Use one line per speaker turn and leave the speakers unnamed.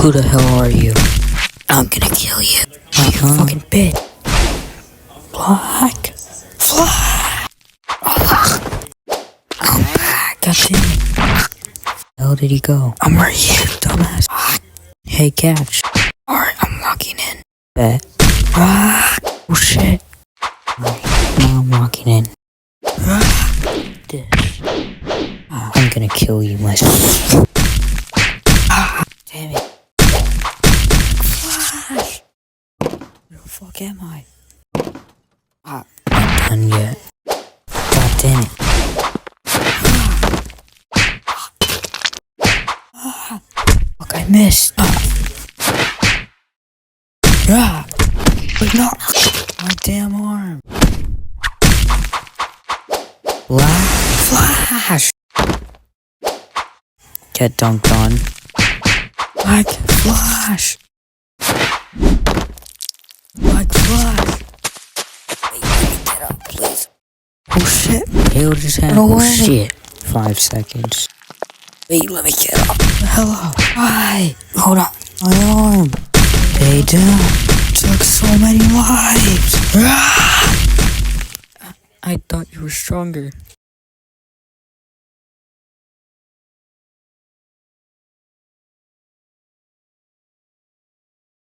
Who the hell are you? I'm gonna kill you. Like a fucking bitch. Black. Fly. I'm back. God damn it. Where did he go? I'm right here, dumbass. Hey, catch. Alright, I'm locking in. Bet. Oh shit. Now I'm locking in. This. I'm gonna kill you myself. Damn it. Flash! Where the fuck am I? I'm not done yet. God damn it. Fuck, I missed. Wait, no. My damn arm. Flash! Get dunked on. Like Flash! Like Flash! Wait, let me get up, please. Oh shit! He'll just have oh shit. 5 seconds. Wait, let me get up. Hello. Hi. Hold on. My arm. Stay down. Took so many lives. I thought you were stronger.